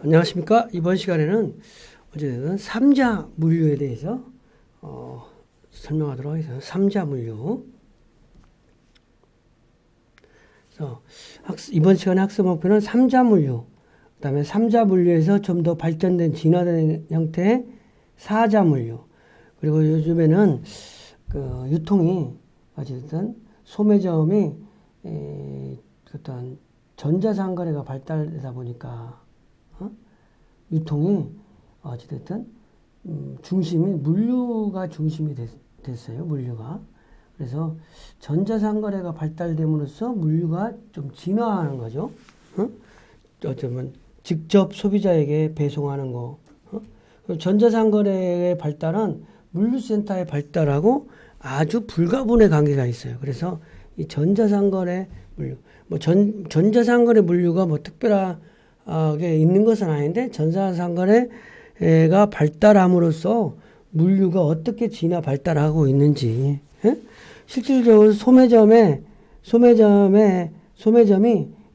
안녕하십니까. 이번 시간에는 어쨌든 삼자 물류에 대해서 설명하도록 하겠습니다. 삼자 물류. 그래서 이번 시간의 학습 목표는 삼자 물류, 그 다음에 삼자 물류에서 좀 더 발전된 진화된 형태의 사자 물류, 그리고 요즘에는 그 유통이 어쨌든 소매점이 어떤 전자상거래가 발달되다 보니까 유통이 어찌됐든 중심이 물류가 중심이 됐어요. 물류가. 그래서 전자상거래가 발달됨으로써 물류가 좀 진화하는 거죠. 어쩌면 직접 소비자에게 배송하는 거. 전자상거래의 발달은 물류센터의 발달하고 아주 불가분의 관계가 있어요. 그래서 이 전자상거래 물류, 전자상거래 물류가 특별하게 있는 것은 아닌데, 전자상거래가 발달함으로써 물류가 어떻게 진화 발달하고 있는지, 실질적으로 소매점이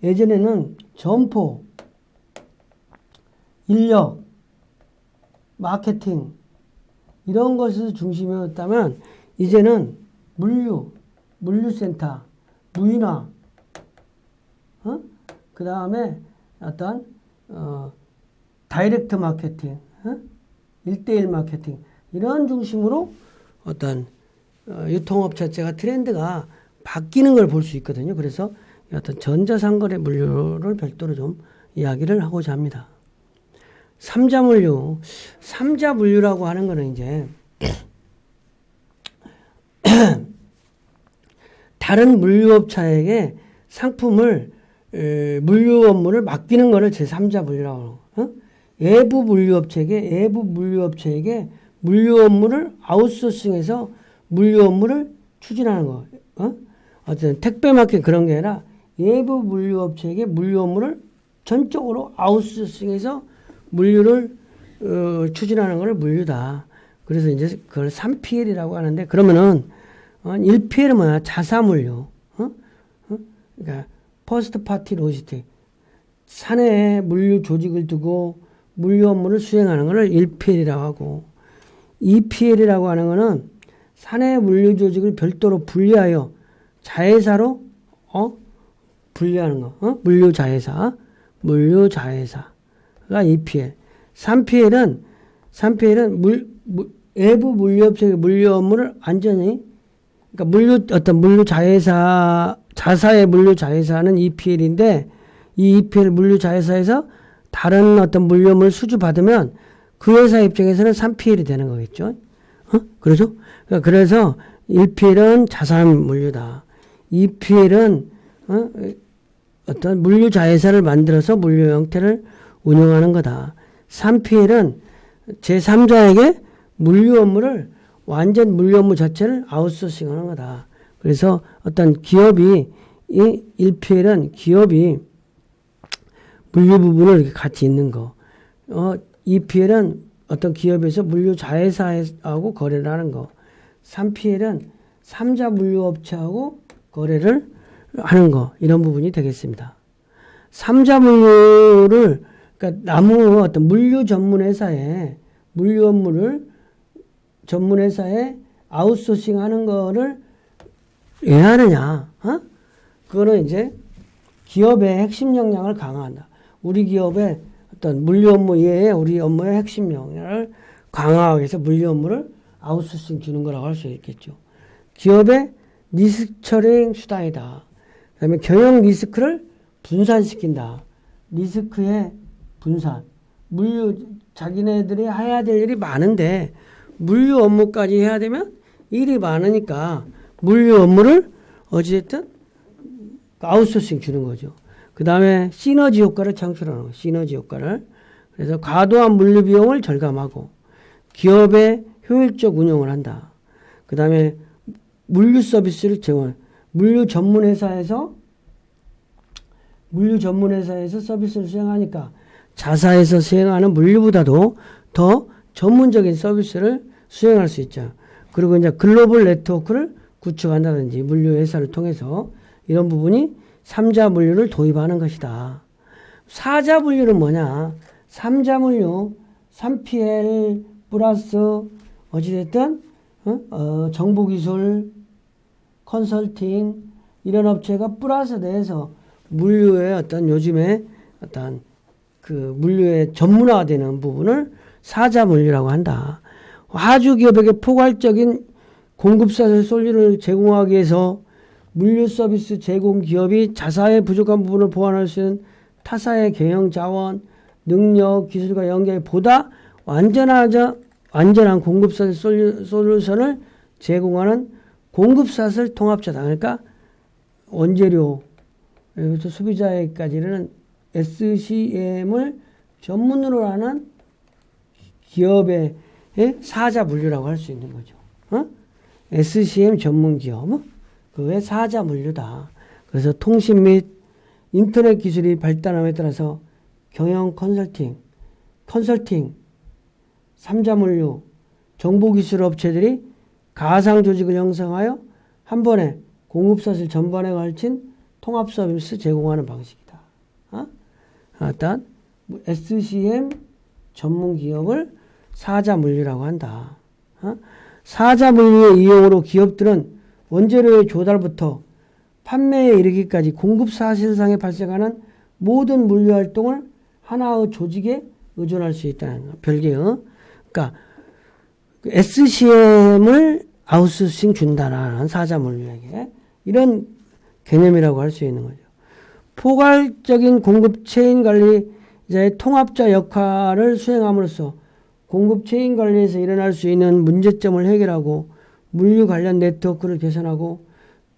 예전에는 점포, 인력, 마케팅 이런 것을 중심이었다면, 이제는 물류센터, 무인화, 그 다음에 어떤 다이렉트 마케팅, 1대1 마케팅 이런 중심으로 어떤 유통업 자체가 트렌드가 바뀌는 걸 볼 수 있거든요. 그래서 어떤 전자상거래 물류를 별도로 좀 이야기를 하고자 합니다. 삼자 물류라고 하는 거는 이제 다른 물류업체에게 상품을 물류 업무를 맡기는 거를 제3자 물류라고 하고, 외부 물류업체에게 물류 업무를 아웃소싱해서 물류 업무를 추진하는 거. 어쨌든 택배 마켓 그런 게 아니라 외부 물류업체에게 물류 업무를 전적으로 아웃소싱해서 물류를 추진하는 거를 물류다. 그래서 이제 그걸 3PL이라고 하는데, 그러면은 1PL은 뭐야? 자사물류. 그러니까 퍼스트 파티 로지스틱. 사내에 물류 조직을 두고 물류 업무를 수행하는 것을 1PL이라고 하고, 2PL이라고 하는 것은 사내 물류 조직을 별도로 분리하여 자회사로 분리하는 거. 물류자회사가 2PL. 3PL은 외부 물류업체의 물류 업무를 완전히, 그러니까 자사의 물류 자회사는 2PL인데, 이 2PL 물류 자회사에서 다른 어떤 물류 업무를 수주받으면 그 회사 입장에서는 3PL이 되는 거겠죠. 그렇죠? 그래서 1PL은 자산 물류다. 2PL은 어떤 물류 자회사를 만들어서 물류 형태를 운영하는 거다. 3PL은 제3자에게 물류 업무를, 완전 물류 업무 자체를 아웃소싱 하는 거다. 그래서 어떤 기업이, 이 1PL은 기업이 물류 부분을 이렇게 같이 있는 거. 2PL은 어떤 기업에서 물류 자회사하고 거래를 하는 거. 3PL은 3자 물류업체하고 거래를 하는 거. 이런 부분이 되겠습니다. 3자 물류를, 그러니까 어떤 물류 전문회사에 물류 업무를 전문회사에 아웃소싱 하는 거를 왜 하느냐? 그거는 이제 기업의 핵심 역량을 강화한다. 우리 기업의 어떤 물류 업무 이외에 우리 업무의 핵심 역량을 강화하기 위해서 물류 업무를 아웃소싱 주는 거라고 할 수 있겠죠. 기업의 리스크처링 수단이다. 그 다음에 경영 리스크를 분산시킨다. 리스크의 분산. 자기네들이 해야 될 일이 많은데, 물류 업무까지 해야 되면 일이 많으니까 물류 업무를 어찌됐든 아웃소싱 주는 거죠. 그 다음에 시너지 효과를 창출하는 거예요. 시너지 효과를. 그래서 과도한 물류 비용을 절감하고 기업의 효율적 운영을 한다. 그 다음에 물류 서비스를 제공해. 물류 전문회사에서 서비스를 수행하니까 자사에서 수행하는 물류보다도 더 전문적인 서비스를 수행할 수 있죠. 그리고 이제 글로벌 네트워크를 구축한다든지 물류회사를 통해서 이런 부분이 3자 물류를 도입하는 것이다. 4자 물류는 뭐냐? 3자물류, 3PL 플러스 어찌됐든 정보기술, 컨설팅 이런 업체가 플러스 돼서 물류의 어떤 요즘에 어떤 그 물류의 전문화되는 부분을 사자물류라고 한다. 화주 기업에게 포괄적인 공급사설 솔루션을 제공하기 위해서 물류 서비스 제공 기업이 자사의 부족한 부분을 보완할 수 있는 타사의 경영 자원, 능력, 기술과 연결이 보다 완전한 공급사설 솔루션을 제공하는 공급사설 통합자다. 그러니까 원재료, 여기서 소비자에까지는 SCM을 전문으로 하는 기업의 사자 물류라고 할 수 있는 거죠. SCM 전문 기업, 그게 사자 물류다. 그래서 통신 및 인터넷 기술이 발달함에 따라서 경영 컨설팅, 3자 물류, 정보기술 업체들이 가상 조직을 형성하여 한 번에 공급사실 전반에 걸친 통합 서비스 제공하는 방식이다. 일단 SCM 전문 기업을 사자 물류라고 한다. 사자 물류의 이용으로 기업들은 원재료의 조달부터 판매에 이르기까지 공급 사실상에 발생하는 모든 물류 활동을 하나의 조직에 의존할 수 있다는 거. 별개의. 그러니까 SCM을 아웃소싱 준다라는 사자 물류에게 이런 개념이라고 할 수 있는 거죠. 포괄적인 공급 체인 관리자의 통합자 역할을 수행함으로써 공급 체인 관리에서 일어날 수 있는 문제점을 해결하고 물류 관련 네트워크를 개선하고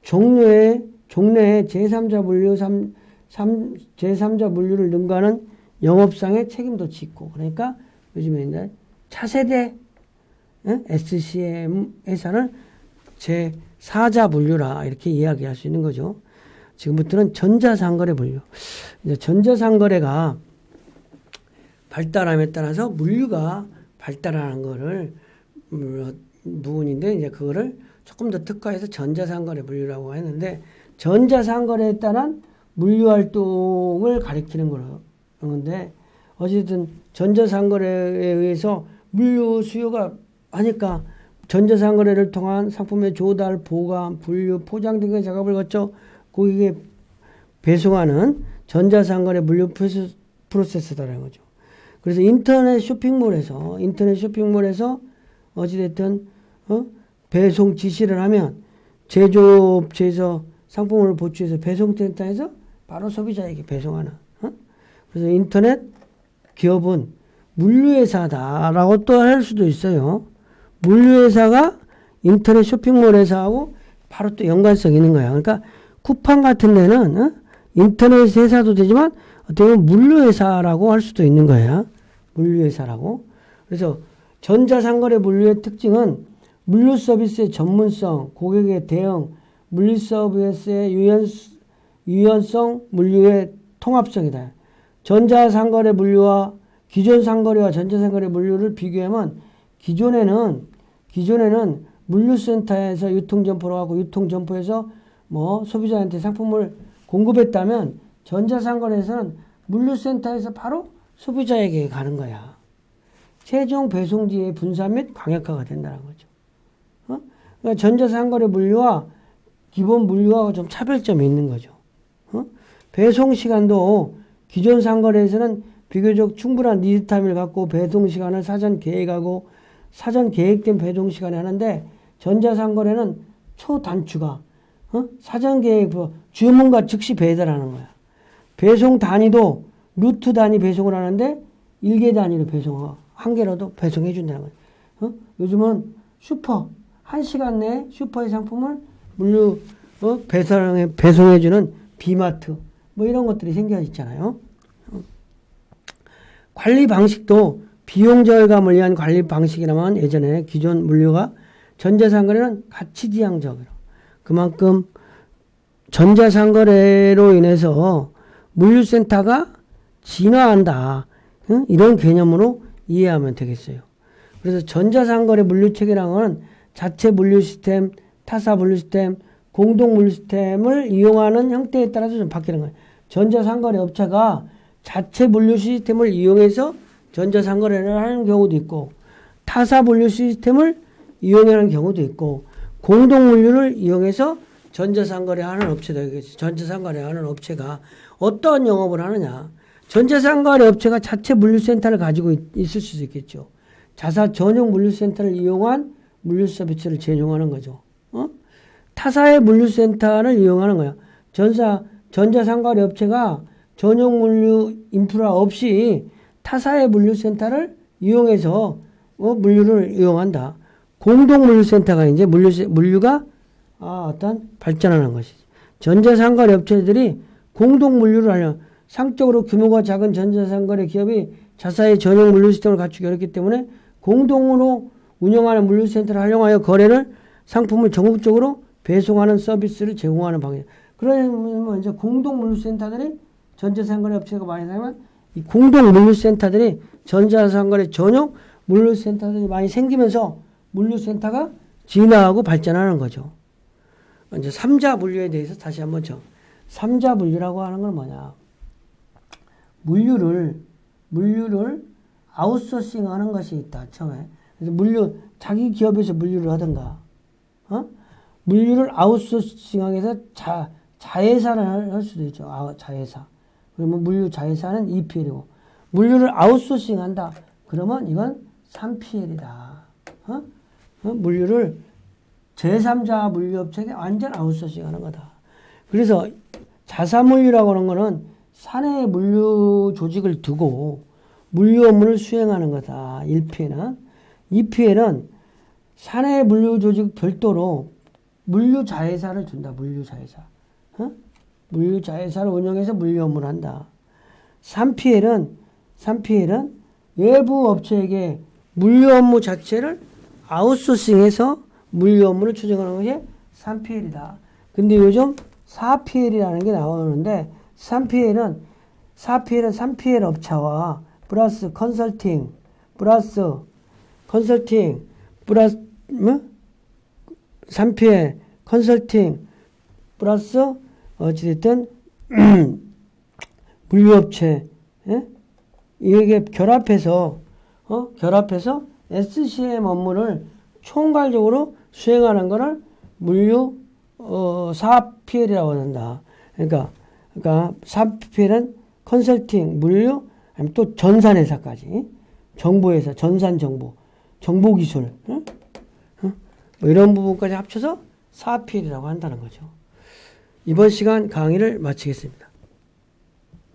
종래에 제3자 물류, 제3자 물류를 능가하는 영업상의 책임도 짓고, 그러니까 요즘에 이제 차세대 SCM 회사를 제4자 물류라 이렇게 이야기할 수 있는 거죠. 지금부터는 전자상거래 물류. 이제 전자상거래가 발달함에 따라서 물류가 발달하는 거를 부분인데, 이제 그거를 조금 더 특화해서 전자상거래 물류라고 했는데, 전자상거래에 따른 물류 활동을 가리키는 건데, 어쨌든 전자상거래에 의해서 물류 수요가 하니까 전자상거래를 통한 상품의 조달, 보관, 분류, 포장 등의 작업을 거쳐 고객에 배송하는 전자상거래 물류 프로세스다라는 거죠. 그래서 인터넷 쇼핑몰에서 어찌됐든 배송 지시를 하면 제조업체에서 상품을 보충해서 배송센터에서 바로 소비자에게 배송하는. 그래서 인터넷 기업은 물류회사다라고 또 할 수도 있어요. 물류회사가 인터넷 쇼핑몰 회사하고 바로 또 연관성이 있는 거야. 그러니까 쿠팡 같은 데는 인터넷 회사도 되지만 어떻게 보면 물류회사라고 할 수도 있는 거야. 물류회사라고. 그래서 전자상거래 물류의 특징은 물류 서비스의 전문성, 고객의 대응, 물류 서비스의 유연성, 물류의 통합성이다. 전자상거래 물류와 기존 상거래와 전자상거래 물류를 비교하면 기존에는 물류센터에서 유통점포로 하고 유통점포에서 소비자한테 상품을 공급했다면 전자상거래에서는 물류센터에서 바로 소비자에게 가는 거야. 최종 배송지의 분산 및 광역화가 된다는 거죠. 그러니까 전자상거래 물류와 기본 물류와 좀 차별점이 있는 거죠. 배송 시간도 기존 상거래에서는 비교적 충분한 리드타임을 갖고 배송 시간을 사전 계획하고 사전 계획된 배송 시간에 하는데, 전자상거래는 초단추가 사전 계획 주문과 즉시 배달하는 거야. 배송 단위도 루트 단위 배송을 하는데 1개 단위로 배송하고 한 개라도 배송해 준다는 거야. 요즘은 슈퍼 1시간 내에 슈퍼의 상품을 물류 배송해 주는 비마트 이런 것들이 생겨 있잖아요. 관리 방식도 비용 절감을 위한 관리 방식이라면 예전에 기존 물류가 전자상거래는 가치지향적으로, 그만큼 전자상거래로 인해서 물류센터가 진화한다. 이런 개념으로 이해하면 되겠어요. 그래서 전자상거래 물류체계랑은 자체 물류 시스템, 타사 물류 시스템, 공동 물류 시스템을 이용하는 형태에 따라서 좀 바뀌는 거예요. 전자상거래 업체가 자체 물류 시스템을 이용해서 전자상거래를 하는 경우도 있고 타사 물류 시스템을 이용하는 경우도 있고 공동 물류를 이용해서 전자상거래하는 업체도 있겠죠. 전자상거래하는 업체가 어떤 영업을 하느냐. 전자상거래 업체가 자체 물류센터를 가지고 있을 수도 있겠죠. 자사 전용 물류센터를 이용한 물류 서비스를 제공하는 거죠. 타사의 물류센터를 이용하는 거야. 전자상거래 업체가 전용 물류 인프라 없이 타사의 물류센터를 이용해서 물류를 이용한다. 공동 물류센터가 이제 물류가 어떤 발전하는 것이지. 전자상거래 업체들이 공동 물류를 하려 상적으로 규모가 작은 전자상거래 기업이 자사의 전용 물류 시스템을 갖추기 어렵기 때문에 공동으로 운영하는 물류센터를 활용하여 거래를 상품을 전국적으로 배송하는 서비스를 제공하는 방향. 그러면 이제 공동 물류센터들이 전자상거래 업체가 많이 나면 이 공동 물류센터들이 전자상거래 전용 물류센터들이 많이 생기면서 물류센터가 진화하고 발전하는 거죠. 이제 3자 물류에 대해서 다시 한번 3자 물류라고 하는 건 뭐냐. 물류를 아웃소싱 하는 것이 있다, 처음에. 그래서 자기 기업에서 물류를 하든가, 물류를 아웃소싱하기 위해서 자회사를 할 수도 있죠. 자회사. 그러면 물류 자회사는 2PL이고, 물류를 아웃소싱 한다. 그러면 이건 3PL이다. 물류를 제3자 물류업체에 완전 아웃소싱 하는 거다. 그래서 자사물류라고 하는 거는 사내 물류 조직을 두고 물류 업무를 수행하는 거다. 1PL은. 2PL은 사내 물류 조직 별도로 물류 자회사를 둔다. 물류 자회사. 물류 자회사를 운영해서 물류 업무를 한다. 3PL은 외부 업체에게 물류 업무 자체를 아웃소싱해서 물류 업무를 추진하는 것이 3PL이다. 근데 요즘 4PL이라는 게 나오는데 3PL은 3PL 업체와 플러스 컨설팅 플러스 3PL 컨설팅 플러스 어찌됐든 물류업체 이게 결합해서 SCM 업무를 총괄적으로 수행하는 것을 물류 4PL이라고 한다. 그러니까 4PL은 컨설팅, 물류, 아니면 또 전산회사까지, 정보회사, 전산정보, 정보기술, 뭐 이런 부분까지 합쳐서 4PL이라고 한다는 거죠. 이번 시간 강의를 마치겠습니다.